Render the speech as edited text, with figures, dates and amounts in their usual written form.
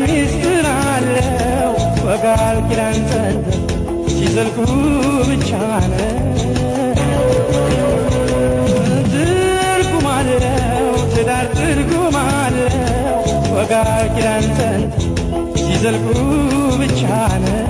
ሚስጥር አለው በቃል ኪዳን ጸንተው ሲዘልቁ ብቻ ነው ትርጉም አለው ትዳር ትርጉም አለው በቃል ኪዳን ጸንተው ሲዘልቁ ብቻ ነው